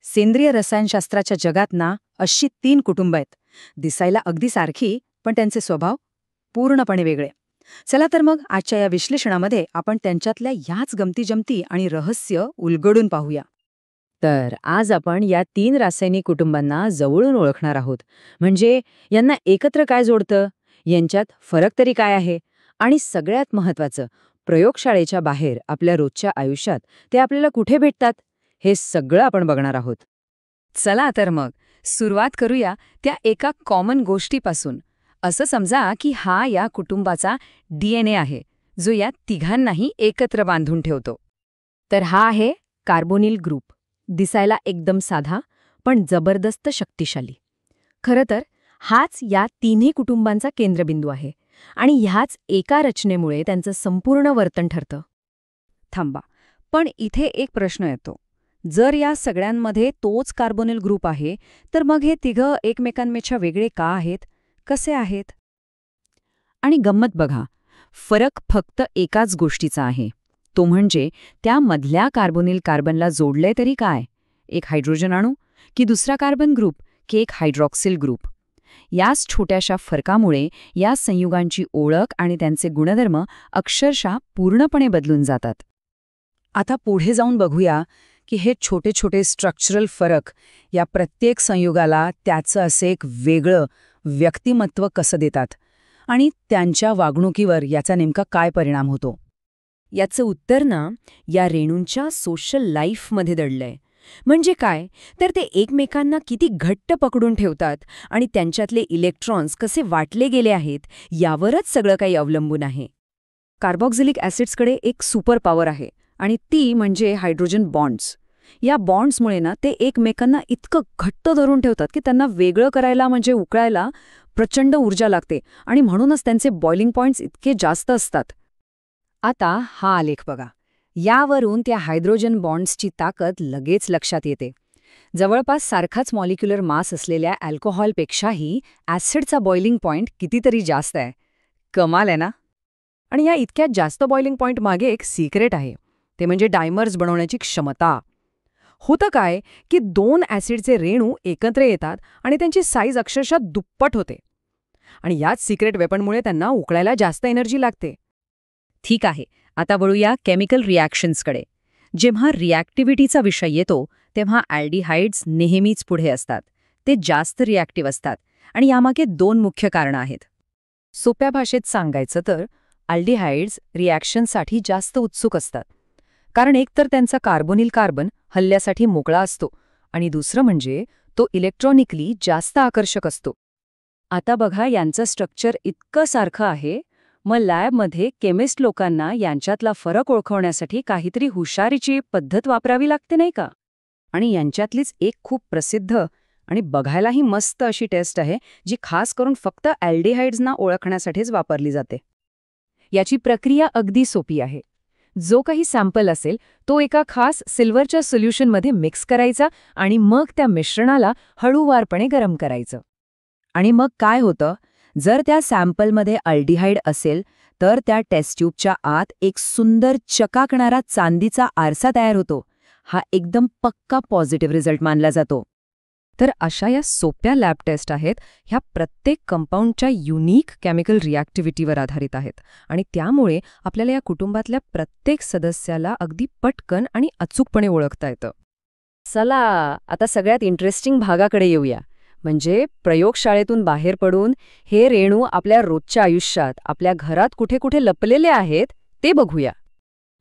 सेंद्रिय रसायनशास्त्राच्या जगात ना अशी 3 कुटुंब आहेत. दिसायला अगदी सारखी, पण त्यांचे स्वभाव पूर्णपणे वेगळे. चला तर मग आजच्या या विश्लेषणामध्ये आपण त्यांच्यातल्या ह्याच गमतीजमती आणि रहस्य उलगडून पाहूया. तर आज आपण या 3 रासायनिक कुटुंबांना जवळून ओळखणार आहोत. म्हणजे यांना एकत्र काय जोडतं, यांच्यात फरक तरी काय आहे, आणि सगळ्यात महत्त्वाचं, प्रयोगशाळेच्या बाहेर आपल्या रोजच्या आयुष्यात ते आपल्याला कुठे भेटतात, हे सगळं आपण बघणार आहोत. चला तर मग सुरुवात करूया त्या एका कॉमन गोष्टीपासून. असं समजा की हा या कुटुंबाचा DNA आहे, जो या तिघांनाही एकत्र बांधून ठेवतो. तर हा आहे कार्बोनिल ग्रुप. दिसायला एकदम साधा, पण जबरदस्त शक्तिशाली. खरं तर हाच या तिन्ही कुटुंबांचा केंद्रबिंदू आहे, आणि ह्याच एका रचनेमुळे त्यांचं संपूर्ण वर्तन ठरतं. थांबा, पण इथे एक प्रश्न येतो. जर या सगळ्यांमध्ये तोच कार्बोनिल ग्रुप आहे, तर मग हे तिघं एकमेकांपेक्षा वेगळे का आहेत, कसे आहेत? आणि गंमत बघा, फरक फक्त एकाच गोष्टीचा आहे. तो म्हणजे त्या मधल्या कार्बोनिल कार्बनला जोडले तरी काय, एक हायड्रोजन अणू की दुसरा कार्बन ग्रुप की एक हायड्रॉक्सिल ग्रुप. याच छोट्याशा फरकामुळे या संयुगांची ओळख आणि त्यांचे गुणधर्म अक्षरशः पूर्णपणे बदलून जातात. आता पुढे जाऊन बघूया की हे छोटे छोटे स्ट्रक्चरल फरक या प्रत्येक संयुगाला त्याचं असे एक वेगळं व्यक्तिमत्व कसं देतात, आणि त्यांच्या वागणुकीवर याचा नेमका काय परिणाम होतो. याचं उत्तर ना या रेणूंच्या सोशल लाईफमध्ये दडलंय. म्हणजे काय, तर ते एकमेकांना किती घट्ट पकडून ठेवतात आणि त्यांच्यातले इलेक्ट्रॉन्स कसे वाटले गेले आहेत, यावरच सगळं काही अवलंबून आहे. कार्बॉक्झिलिक ॲसिड्सकडे एक सुपर पॉवर आहे, आणि ती म्हणजे हायड्रोजन बॉन्ड्स. या बॉन्ड्समुळे ना ते एकमेकांना इतकं घट्ट धरून ठेवतात की त्यांना वेगळं करायला म्हणजे उकळायला प्रचंड ऊर्जा लागते, आणि म्हणूनच त्यांचे बॉइलिंग पॉइंट्स इतके जास्त असतात. आता हा आलेख बघा. यावरून त्या हायड्रोजन बॉन्ड्सची ताकद लगेच लक्षात येते. जवळपास सारखाच मॉलिक्युलर मास असलेल्या अल्कोहॉलपेक्षाही ॲसिडचा बॉइलिंग पॉइंट कितीतरी जास्त आहे. कमाल आहे ना? आणि या इतक्यात जास्त बॉइलिंग पॉइंट मागे एक सिक्रेट आहे. ते म्हणजे डायमर्स बनवण्याची क्षमता. होतं काय की 2 ॲसिडचे रेणू एकत्र येतात आणि त्यांची साईज अक्षरशः दुप्पट होते, आणि याच सिक्रेट वेपनमुळे त्यांना उकळायला जास्त एनर्जी लागते. ठीक आहे, आता वळूया केमिकल रिॲक्शन्सकडे. जेव्हा रिॲक्टिव्हिटीचा विषय येतो तेव्हा ॲल्डिहाइड्स नेहमीच पुढे असतात. ते जास्त रिॲक्टिव्ह असतात, आणि यामागे 2 मुख्य कारणं आहेत. सोप्या भाषेत सांगायचं तर ॲल्डिहाइड्स रिॲक्शनसाठी जास्त उत्सुक असतात, कारण एकतर त्यांचा कार्बोनिल कार्बन हल्ल्यासाठी मोकळा असतो, आणि दुसरं म्हणजे तो इलेक्ट्रॉनिकली जास्त आकर्षक असतो. आता बघा, यांचं स्ट्रक्चर इतकं सारखं आहे, मग लॅबमध्ये केमिस्ट लोकांना यांच्यातला फरक ओळखण्यासाठी काहीतरी हुशारीची पद्धत वापरावी लागते, नाही का? आणि यांच्यातलीच एक खूप प्रसिद्ध आणि बघायलाही मस्त अशी टेस्ट आहे, जी खास करून फक्त ॲल्डिहाइड्सना ओळखण्यासाठीच वापरली जाते. याची प्रक्रिया अगदी सोपी आहे. जो काही सॅम्पल असेल तो एका खास सिल्वरच्या सोल्युशनमध्ये मिक्स करायचा, आणि मग त्या मिश्रणाला हळूवारपणे गरम करायचं. आणि मग काय होतं, जर त्या सॅम्पलमध्ये अल्डिहाइड असेल तर त्या टेस्ट ट्यूबच्या आत एक सुंदर चकाकणारा चांदीचा आरसा तयार होतो. हा एकदम पक्का पॉझिटिव्ह रिझल्ट मानला जातो. तर अशा या सोप्या लॅब टेस्ट आहेत, ह्या प्रत्येक कंपाऊंडच्या युनिक केमिकल रिॲक्टिव्हिटीवर आधारित आहेत, आणि त्यामुळे आपल्याला या कुटुंबातल्या प्रत्येक सदस्याला अगदी पटकन आणि अचूकपणे ओळखता येतं. चला आता सगळ्यात इंटरेस्टिंग भागाकडे येऊया. म्हणजे प्रयोगशाळेतून बाहेर पडून हे रेणू आपल्या रोजच्या आयुष्यात, आपल्या घरात कुठे कुठे लपलेले आहेत ते बघूया.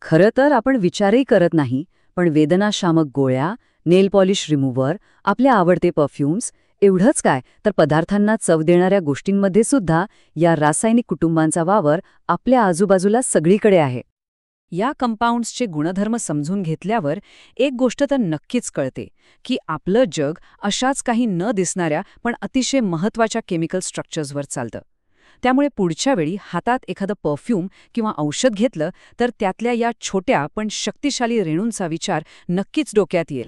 खरं तर आपण विचारही करत नाही, पण वेदनाशामक गोळ्या, नेल पॉलिश रिमूव्हर, आपले आवडते परफ्यूम्स, एवढंच काय तर पदार्थांना चव देणाऱ्या गोष्टींमध्ये सुद्धा या रासायनिक कुटुंबांचा वावर आपल्या आजूबाजूला सगळीकडे आहे. या कंपाऊंड्सचे गुणधर्म समजून घेतल्यावर एक गोष्ट तर नक्कीच कळते की आपलं जग अशाच काही न दिसणाऱ्या पण अतिशय महत्त्वाच्या केमिकल स्ट्रक्चर्सवर चालतं. त्यामुळे पुढच्या वेळी हातात एखादं परफ्यूम किंवा औषध घेतलं तर त्यातल्या या छोट्या पण शक्तिशाली रेणूंचा विचार नक्कीच डोक्यात येईल.